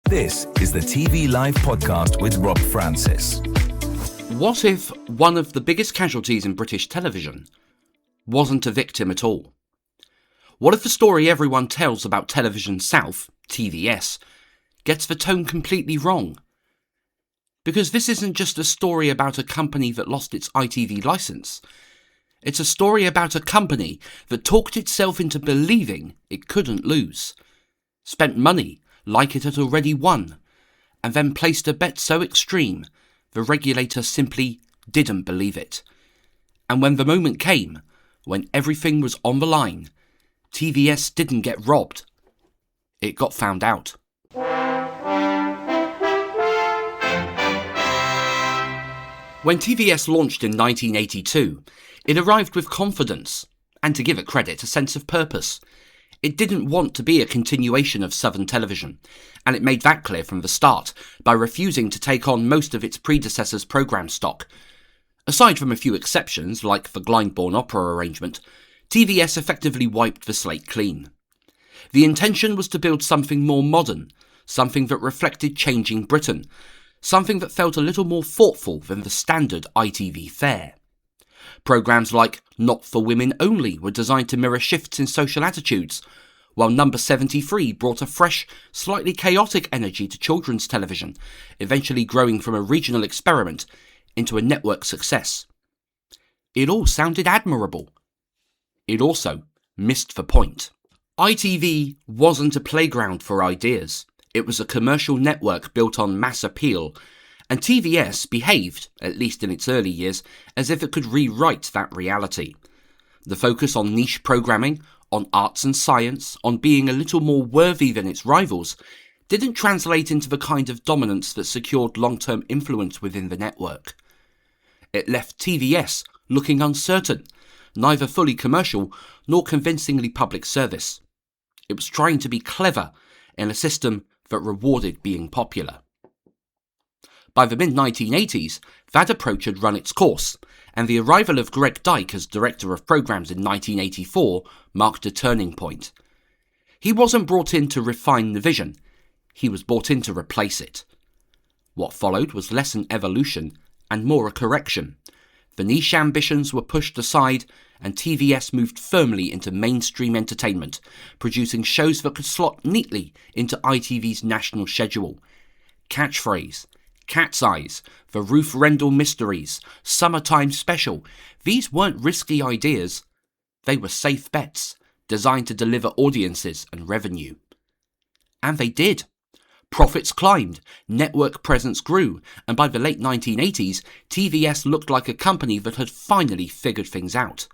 This is the TV Live podcast with Rob Francis. What if one of the biggest casualties in British television wasn't a victim at all? What if the story everyone tells about Television South, TVS, gets the tone completely wrong? Because this isn't just a story about a company that lost its ITV licence. It's a story about a company that talked itself into believing it couldn't lose, spent money like it had already won, and then placed a bet so extreme the regulator simply didn't believe it. And when the moment came, when everything was on the line, TVS didn't get robbed. It got found out. When TVS launched in 1982, it arrived with confidence, and to give it credit, a sense of purpose. It didn't want to be a continuation of Southern Television, and it made that clear from the start by refusing to take on most of its predecessors' programme stock. Aside from a few exceptions, like the Glyndebourne Opera arrangement, TVS effectively wiped the slate clean. The intention was to build something more modern, something that reflected changing Britain, something that felt a little more thoughtful than the standard ITV fare. Programmes like Not for Women Only were designed to mirror shifts in social attitudes, while Number 73 brought a fresh, slightly chaotic energy to children's television, eventually growing from a regional experiment into a network success. It all sounded admirable. It also missed the point. ITV wasn't a playground for ideas. It was a commercial network built on mass appeal, and TVS behaved, at least in its early years, as if it could rewrite that reality. The focus on niche programming, on arts and science, on being a little more worthy than its rivals, didn't translate into the kind of dominance that secured long-term influence within the network. It left TVS looking uncertain, neither fully commercial nor convincingly public service. It was trying to be clever in a system that rewarded being popular. By the mid-1980s, that approach had run its course, and the arrival of Greg Dyke as Director of Programmes in 1984 marked a turning point. He wasn't brought in to refine the vision, he was brought in to replace it. What followed was less an evolution and more a correction. The niche ambitions were pushed aside, and TVS moved firmly into mainstream entertainment, producing shows that could slot neatly into ITV's national schedule. Catchphrase, Cat's Eyes, The Ruth Rendell Mysteries, Summertime Special. These weren't risky ideas. They were safe bets, designed to deliver audiences and revenue. And they did. Profits climbed, network presence grew, and by the late 1980s, TVS looked like a company that had finally figured things out.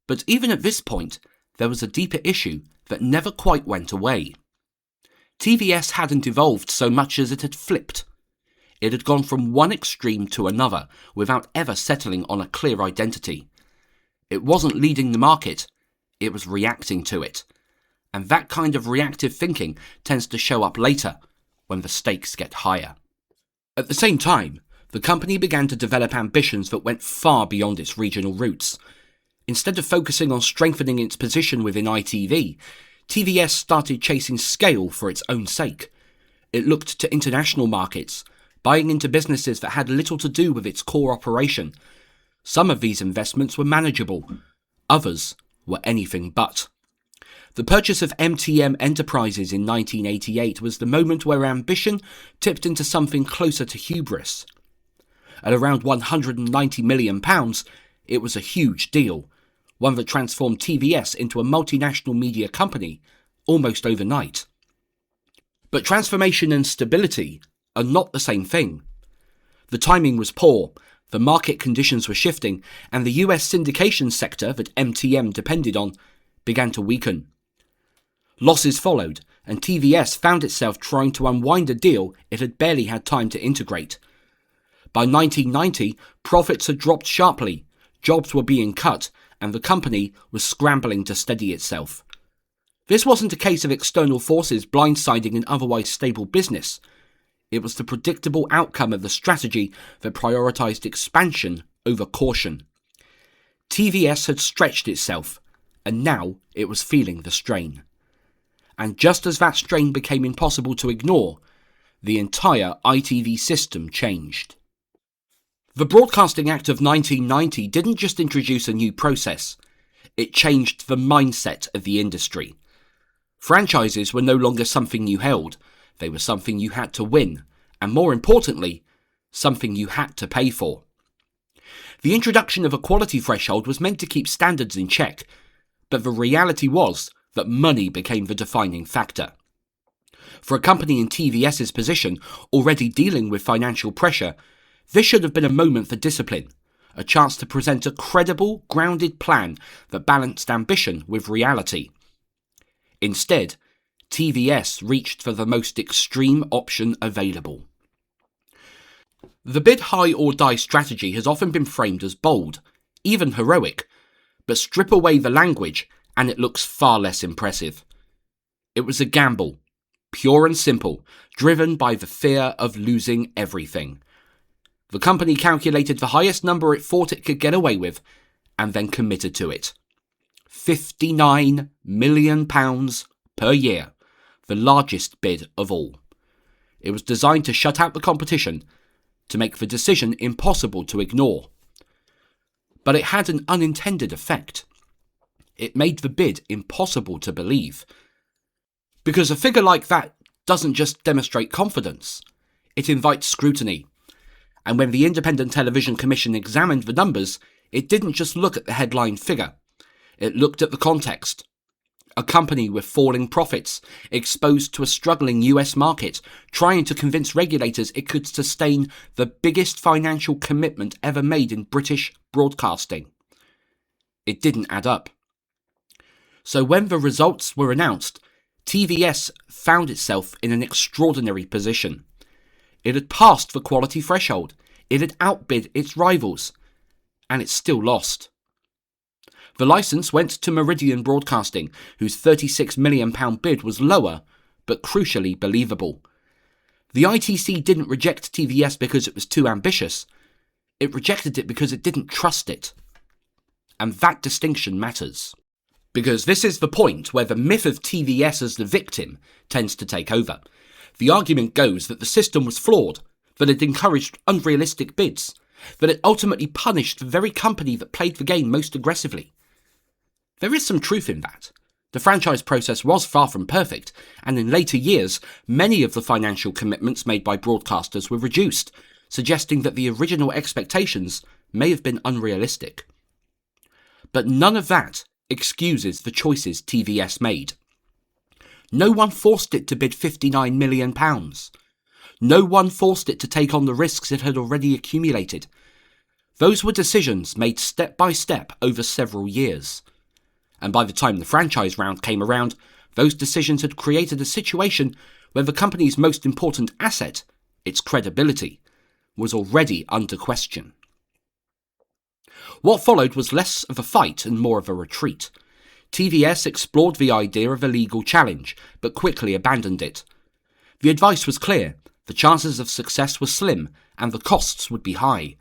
But even at this point, there was a deeper issue that never quite went away. TVS hadn't evolved so much as it had flipped. It had gone from one extreme to another without ever settling on a clear identity. It wasn't leading the market, it was reacting to it. And that kind of reactive thinking tends to show up later, when the stakes get higher. At the same time, the company began to develop ambitions that went far beyond its regional roots. Instead of focusing on strengthening its position within ITV, TVS started chasing scale for its own sake. It looked to international markets, buying into businesses that had little to do with its core operation. Some of these investments were manageable, others were anything but. The purchase of MTM Enterprises in 1988 was the moment where ambition tipped into something closer to hubris. At around £190 million, it was a huge deal, one that transformed TVS into a multinational media company almost overnight. But transformation and stability are not the same thing. The timing was poor, the market conditions were shifting, and the US syndication sector that MTM depended on began to weaken. Losses followed, and TVS found itself trying to unwind a deal it had barely had time to integrate. By 1990, profits had dropped sharply, jobs were being cut, and the company was scrambling to steady itself. This wasn't a case of external forces blindsiding an otherwise stable business. It was the predictable outcome of the strategy that prioritised expansion over caution. TVS had stretched itself, and now it was feeling the strain. And just as that strain became impossible to ignore, the entire ITV system changed. The Broadcasting Act of 1990 didn't just introduce a new process, it changed the mindset of the industry. Franchises were no longer something you held, they were something you had to win, and more importantly, something you had to pay for. The introduction of a quality threshold was meant to keep standards in check, but the reality was that money became the defining factor. For a company in TVS's position, already dealing with financial pressure, this should have been a moment for discipline, a chance to present a credible, grounded plan that balanced ambition with reality. Instead, TVS reached for the most extreme option available. The bid high or die strategy has often been framed as bold, even heroic, but strip away the language and it looks far less impressive. It was a gamble, pure and simple, driven by the fear of losing everything. The company calculated the highest number it thought it could get away with, and then committed to it. £59 million per year, the largest bid of all. It was designed to shut out the competition, to make the decision impossible to ignore. But it had an unintended effect. It made the bid impossible to believe. Because a figure like that doesn't just demonstrate confidence, it invites scrutiny. And when the Independent Television Commission examined the numbers, it didn't just look at the headline figure. It looked at the context. A company with falling profits, exposed to a struggling US market, trying to convince regulators it could sustain the biggest financial commitment ever made in British broadcasting. It didn't add up. So when the results were announced, TVS found itself in an extraordinary position. It had passed the quality threshold, it had outbid its rivals, and it still lost. The licence went to Meridian Broadcasting, whose £36 million bid was lower, but crucially believable. The ITC didn't reject TVS because it was too ambitious, it rejected it because it didn't trust it. And that distinction matters. Because this is the point where the myth of TVS as the victim tends to take over. The argument goes that the system was flawed, that it encouraged unrealistic bids, that it ultimately punished the very company that played the game most aggressively. There is some truth in that. The franchise process was far from perfect, and in later years, many of the financial commitments made by broadcasters were reduced, suggesting that the original expectations may have been unrealistic. But none of that excuses the choices TVS made. No one forced it to bid £59 million. No one forced it to take on the risks it had already accumulated. Those were decisions made step by step over several years. And by the time the franchise round came around, those decisions had created a situation where the company's most important asset, its credibility, was already under question. What followed was less of a fight and more of a retreat. TVS explored the idea of a legal challenge, but quickly abandoned it. The advice was clear, the chances of success were slim, and the costs would be high.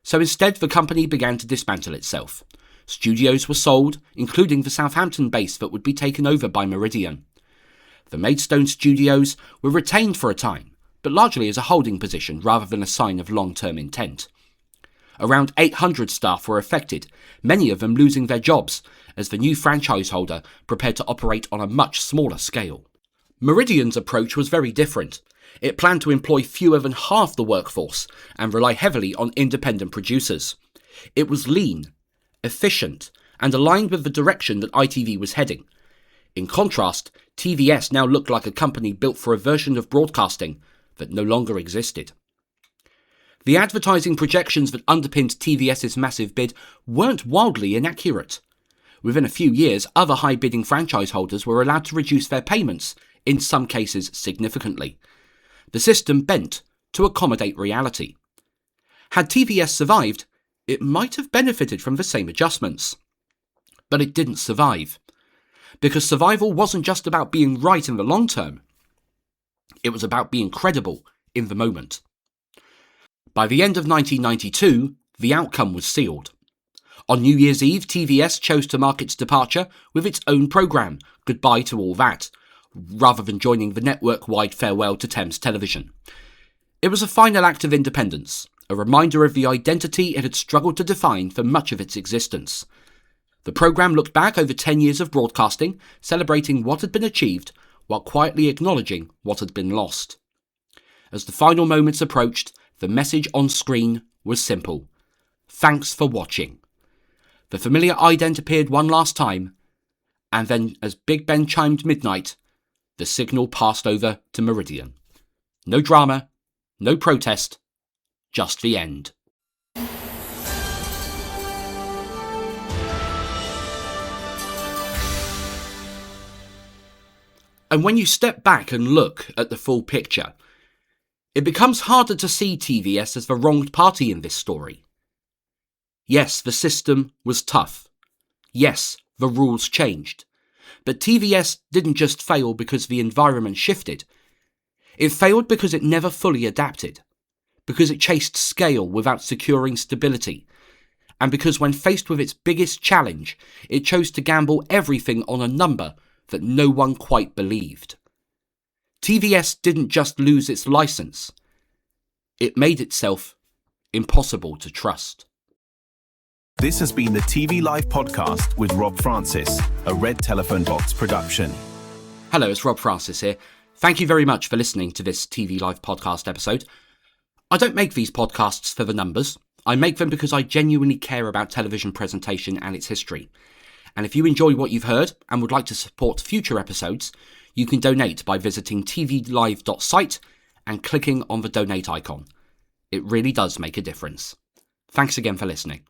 So instead the company began to dismantle itself. Studios were sold, including the Southampton base that would be taken over by Meridian. The Maidstone studios were retained for a time, but largely as a holding position rather than a sign of long-term intent. Around 800 staff were affected, many of them losing their jobs, as the new franchise holder prepared to operate on a much smaller scale. Meridian's approach was very different. It planned to employ fewer than half the workforce and rely heavily on independent producers. It was lean, efficient, and aligned with the direction that ITV was heading. In contrast, TVS now looked like a company built for a version of broadcasting that no longer existed. The advertising projections that underpinned TVS's massive bid weren't wildly inaccurate. Within a few years, other high-bidding franchise holders were allowed to reduce their payments, in some cases significantly. The system bent to accommodate reality. Had TVS survived, it might have benefited from the same adjustments. But it didn't survive. Because survival wasn't just about being right in the long term. It was about being credible in the moment. By the end of 1992, the outcome was sealed. On New Year's Eve, TVS chose to mark its departure with its own programme, Goodbye to All That, rather than joining the network-wide farewell to Thames Television. It was a final act of independence, a reminder of the identity it had struggled to define for much of its existence. The programme looked back over 10 years of broadcasting, celebrating what had been achieved while quietly acknowledging what had been lost. As the final moments approached, the message on screen was simple. Thanks for watching. The familiar ident appeared one last time, and then as Big Ben chimed midnight, the signal passed over to Meridian. No drama, no protest, just the end. And when you step back and look at the full picture, it becomes harder to see TVS as the wronged party in this story. Yes, the system was tough. Yes, the rules changed. But TVS didn't just fail because the environment shifted. It failed because it never fully adapted, because it chased scale without securing stability, and because when faced with its biggest challenge, it chose to gamble everything on a number that no one quite believed. TVS didn't just lose its license, it made itself impossible to trust. This has been the TV Live podcast with Rob Francis, a Red Telephone Box production. Hello, it's Rob Francis here. Thank you very much for listening to this TV Live podcast episode. I don't make these podcasts for the numbers. I make them because I genuinely care about television presentation and its history. And if you enjoy what you've heard and would like to support future episodes, you can donate by visiting tvlive.site and clicking on the donate icon. It really does make a difference. Thanks again for listening.